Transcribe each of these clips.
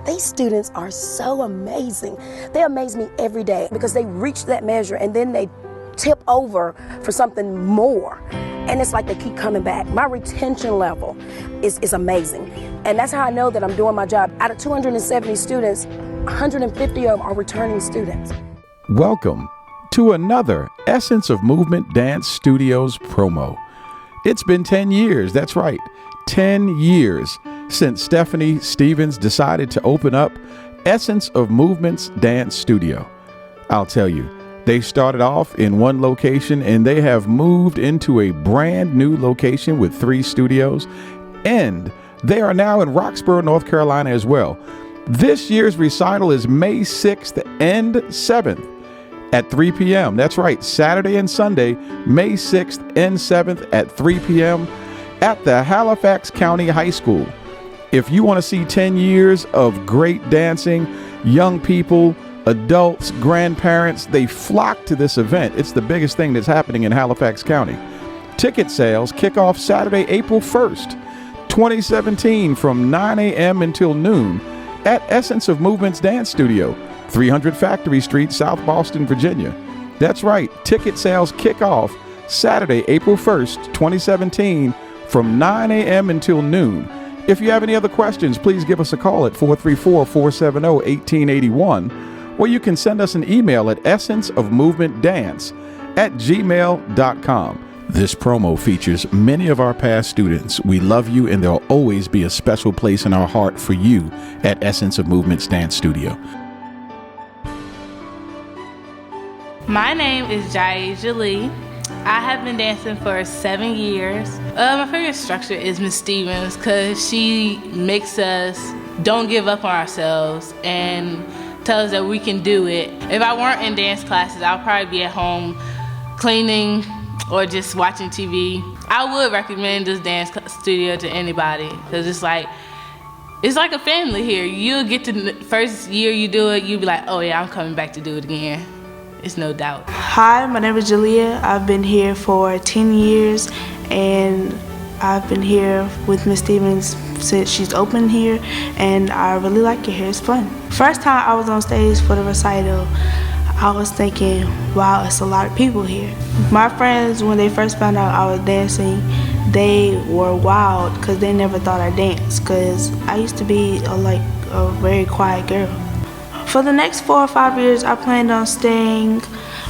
These students are so amazing. They amaze me every day because they reach that measure and then they tip over for something more. And it's like they keep coming back. My retention level is amazing. And that's how I know that I'm doing my job. Out of 270 students, 150 of them are returning students. Welcome to another Essence of Movement Dance Studios promo. It's been 10 years, that's right, 10 years since Stephanie Stevens decided to open up Essence of Movement's Dance Studio. I'll tell you, they started off in one location and they have moved into a brand new location with 3 studios, and they are now in Roxborough, North Carolina as well. This year's recital is May 6th and 7th at 3 p.m. That's right, Saturday and Sunday, May 6th and 7th at 3 p.m. at the Halifax County High School. If you want to see 10 years of great dancing, young people, adults, grandparents, they flock to this event. It's the biggest thing that's happening in Halifax County. Ticket sales kick off Saturday, April 1st, 2017 from 9 a.m. until noon at Essence of Movement's Dance Studio, 300 Factory Street, South Boston, Virginia. That's right, ticket sales kick off Saturday, April 1st, 2017 from 9 a.m. until noon. If you have any other questions, please give us a call at 434-470-1881, or you can send us an email at essenceofmovementdance@gmail.com. This promo features many of our past students. We love you, and there'll always be a special place in our heart for you at Essence of Movement's Dance Studio. My name is Jaisha Lee. I have been dancing for 7 years. My favorite instructor is Miss Stevens because she makes us don't give up on ourselves and tell us that we can do it. If I weren't in dance classes, I'll probably be at home cleaning or just watching TV. I would recommend this dance studio to anybody because it's like a family here. You'll get to the first year you do it, you'll be like, oh yeah, I'm coming back to do it again. It's no doubt. Hi, my name is Jalea. I've been here for 10 years and I've been here with Miss Stevens since she's opened here, and I really like it here. It's fun. First time I was on stage for the recital, I was thinking, wow, it's a lot of people here. My friends, when they first found out I was dancing, they were wild because they never thought I danced because I used to be a very quiet girl. For the next 4 or 5 years, I planned on staying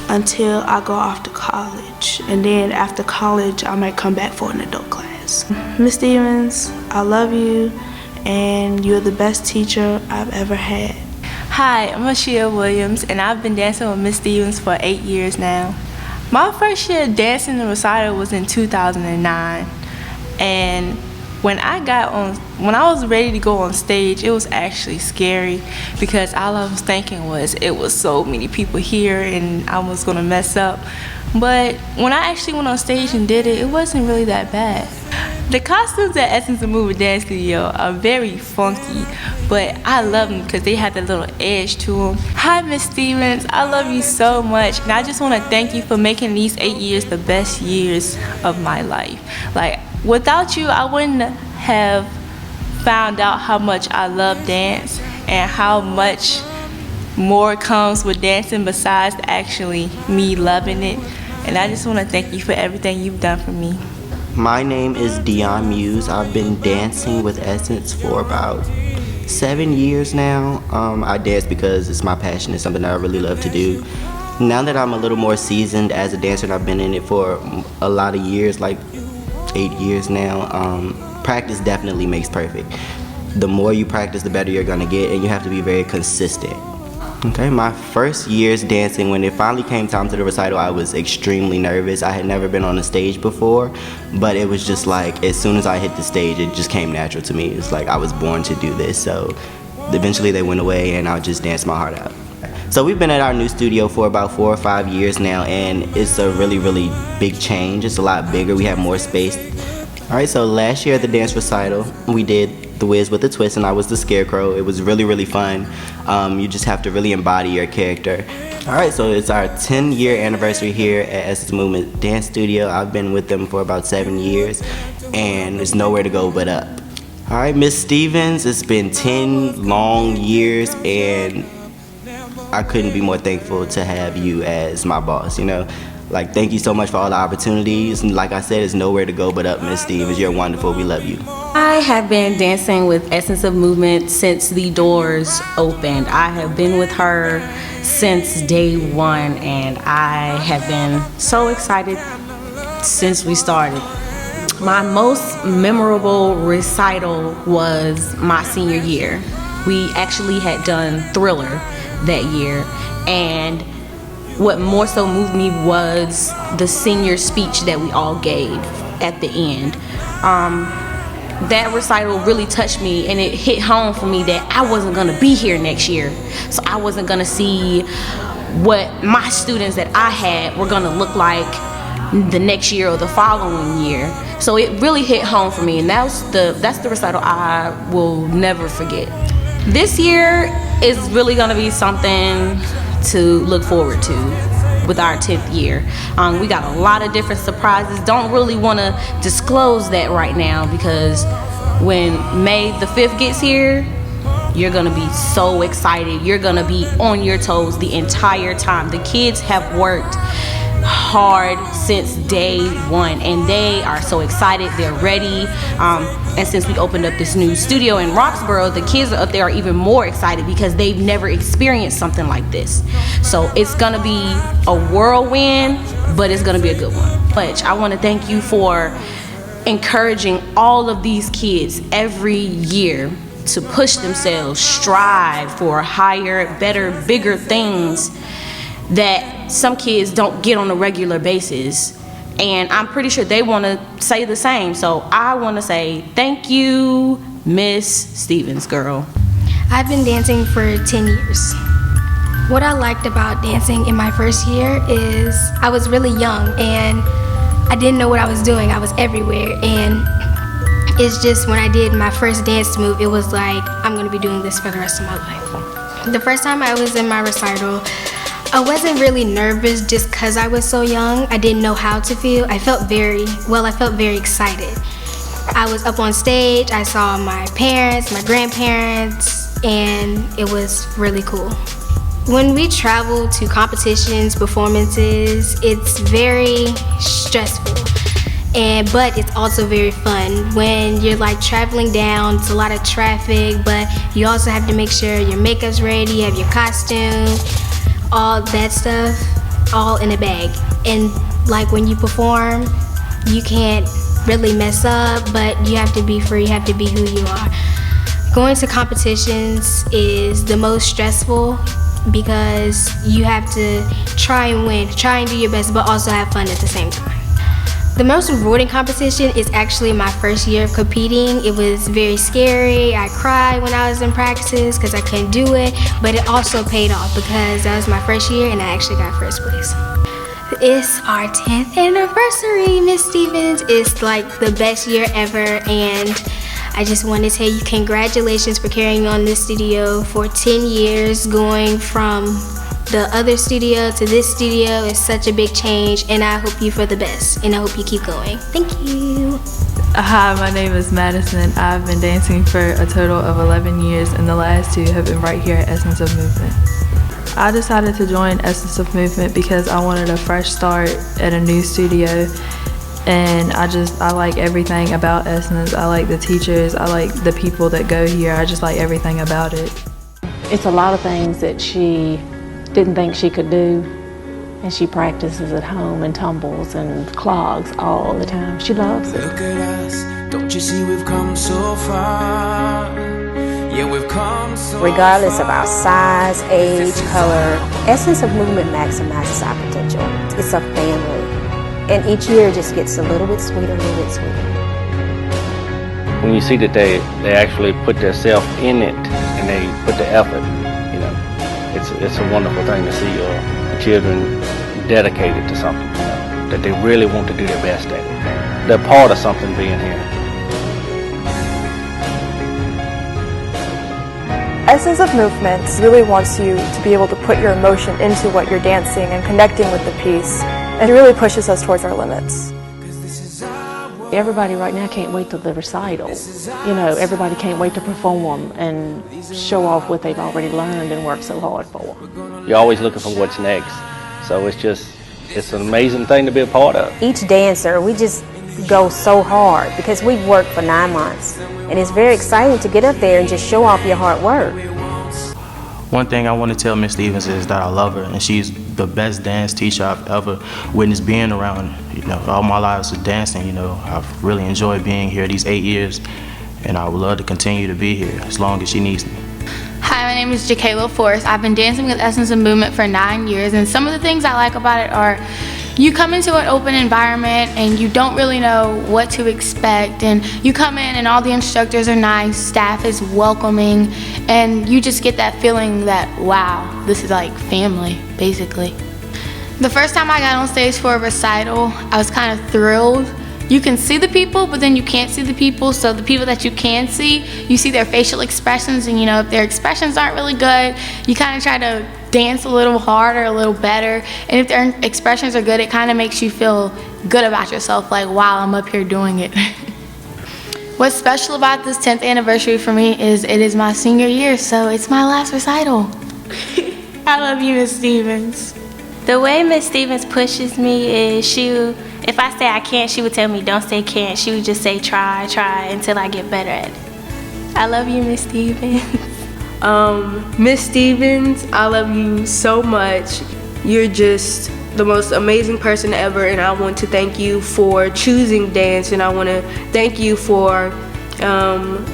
until I go off to college. And then after college, I might come back for an adult class. Miss Stevens, I love you, and you're the best teacher I've ever had. Hi, I'm Ashia Williams, and I've been dancing with Miss Stevens for 8 years now. My first year dancing in recital was in 2009, and when I was ready to go on stage, it was actually scary because all I was thinking was it was so many people here and I was gonna mess up. But when I actually went on stage and did it, it wasn't really that bad. The costumes at Essence of Movement Dance Studio are very funky, but I love them because they have that little edge to them. Hi, Miss Stevens, I love you so much, and I just want to thank you for making these 8 years the best years of my life. Without you, I wouldn't have found out how much I love dance and how much more comes with dancing besides actually me loving it. And I just want to thank you for everything you've done for me. My name is Dion Muse. I've been dancing with Essence for about 7 years now. I dance because it's my passion. It's something that I really love to do. Now that I'm a little more seasoned as a dancer and I've been in it for a lot of years, like 8 years now, practice definitely makes perfect. The more you practice, the better you're gonna get, and you have to be very consistent. Okay, my first years dancing, when it finally came time to the recital, I was extremely nervous. I had never been on a stage before, but it was just like, as soon as I hit the stage, it just came natural to me. It's like I was born to do this, so eventually they went away and I just danced my heart out. So we've been at our new studio for about 4 or 5 years now, and it's a really, really big change. It's a lot bigger. We have more space. All right, so last year at the dance recital, we did The Wiz with a Twist, and I was the Scarecrow. It was really, really fun. You just have to really embody your character. All right, so it's our 10-year anniversary here at Essence Movement Dance Studio. I've been with them for about 7 years, and there's nowhere to go but up. All right, Miss Stevens, it's been 10 long years, and I couldn't be more thankful to have you as my boss, you know. Like, thank you so much for all the opportunities. And like I said, there's nowhere to go but up, Miss Stevens. You're wonderful. We love you. I have been dancing with Essence of Movement since the doors opened. I have been with her since day one, and I have been so excited since we started. My most memorable recital was my senior year. We actually had done Thriller that year, and what more so moved me was the senior speech that we all gave at the end. That recital really touched me, and it hit home for me that I wasn't gonna be here next year, so I wasn't gonna see what my students that I had were gonna look like the next year or the following year. So it really hit home for me, and that's the recital I will never forget. This year is really gonna be something to look forward to with our 10th year. We got a lot of different surprises. Don't really want to disclose that right now, because when May the 5th gets here, you're gonna be so excited. You're gonna be on your toes the entire time. The kids have worked hard since day one, and they are so excited. They're ready. And since we opened up this new studio in Roxborough, the kids up there are even more excited because they've never experienced something like this. So it's gonna be a whirlwind, but it's gonna be a good one. But I want to thank you for encouraging all of these kids every year to push themselves, strive for higher, better, bigger things that some kids don't get on a regular basis. And I'm pretty sure they want to say the same. So I want to say thank you, Miss Stevens, girl. I've been dancing for 10 years. What I liked about dancing in my first year is I was really young and I didn't know what I was doing. I was everywhere, and it's just when I did my first dance move, it was like, I'm going to be doing this for the rest of my life. The first time I was in my recital, I wasn't really nervous just because I was so young. I didn't know how to feel. I felt very excited. I was up on stage, I saw my parents, my grandparents, and it was really cool. When we travel to competitions, performances, it's very stressful. But it's also very fun. When you're like traveling down, it's a lot of traffic, but you also have to make sure your makeup's ready, you have your costume, all that stuff, all in a bag. And like when you perform, you can't really mess up, but you have to be free, you have to be who you are. Going to competitions is the most stressful because you have to try and win, try and do your best, but also have fun at the same time. The most rewarding competition is actually my first year of competing. It was very scary. I cried when I was in practice because I couldn't do it, but it also paid off because that was my first year and I actually got first place. It's our 10th anniversary, Miss Stevens. It's like the best year ever, and I just want to tell you congratulations for carrying on this studio for 10 years, going from the other studio to this studio is such a big change, and I hope you for the best, and I hope you keep going. Thank you. Hi, my name is Madison. I've been dancing for a total of 11 years, and the last 2 have been right here at Essence of Movement. I decided to join Essence of Movement because I wanted a fresh start at a new studio, and I like everything about Essence. I like the teachers, I like the people that go here, I just like everything about it. It's a lot of things that she didn't think she could do, and she practices at home and tumbles and clogs all the time. She loves it. Look at us, don't you see we've come so far? Yeah, we've come so regardless of our size, age, color, Essence of Movement maximizes our potential. It's a family, and each year just gets a little bit sweeter, a little bit sweeter. When you see that they actually put themselves in it and they put the effort, you know, it's a wonderful thing to see the children dedicated to something, you know, that they really want to do their best at it. They're part of something being here. Essence of Movement really wants you to be able to put your emotion into what you're dancing and connecting with the piece, and it really pushes us towards our limits. everybody right now can't wait till the recital. You know, everybody can't wait to perform and show off what they've already learned and worked so hard for. You're always looking for what's next. So it's an amazing thing to be a part of. Each dancer, we just go so hard because we've worked for 9 months. And it's very exciting to get up there and just show off your hard work. One thing I want to tell Miss Stevens is that I love her, and she's the best dance teacher I've ever witnessed being around. You know, all my lives of dancing, you know, I've really enjoyed being here these 8 years, and I would love to continue to be here as long as she needs me. Hi, my name is Jakayla Forrest. I've been dancing with Essence of Movement for 9 years, and some of the things I like about it are you come into an open environment and you don't really know what to expect, and you come in and all the instructors are nice, staff is welcoming, and you just get that feeling that, wow, this is like family, basically. The first time I got on stage for a recital, I was kind of thrilled. You can see the people, but then you can't see the people, so the people that you can see, you see their facial expressions, and you know, if their expressions aren't really good, you kind of try to dance a little harder, a little better, and if their expressions are good, it kind of makes you feel good about yourself, like, wow, I'm up here doing it. What's special about this 10th anniversary for me is it is my senior year, so it's my last recital. I love you, Miss Stevens. The way Miss Stevens pushes me is if I say I can't, she would tell me don't say can't. She would just say try until I get better at it. I love you, Miss Stevens. Miss Stevens, I love you so much. You're just the most amazing person ever, and I want to thank you for choosing dance, and I want to thank you for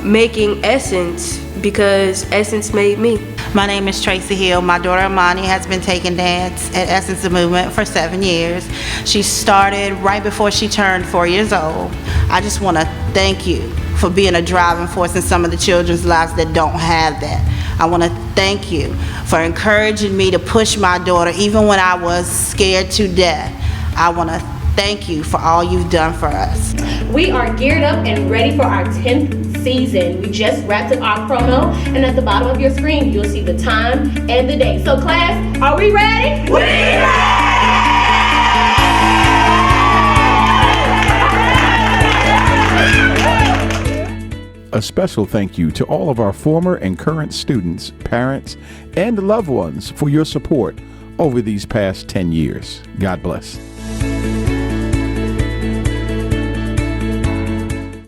making Essence, because Essence made me. My name is Tracy Hill. My daughter Amani has been taking dance at Essence of Movement for 7 years. She started right before she turned 4 years old. I just want to thank you for being a driving force in some of the children's lives that don't have that. I want to thank you for encouraging me to push my daughter even when I was scared to death. I want to thank you for all you've done for us. We are geared up and ready for our 10th season. We just wrapped up our promo, and at the bottom of your screen, you'll see the time and the date. So class, are we ready? We ready! A special thank you to all of our former and current students, parents, and loved ones for your support over these past 10 years. God bless.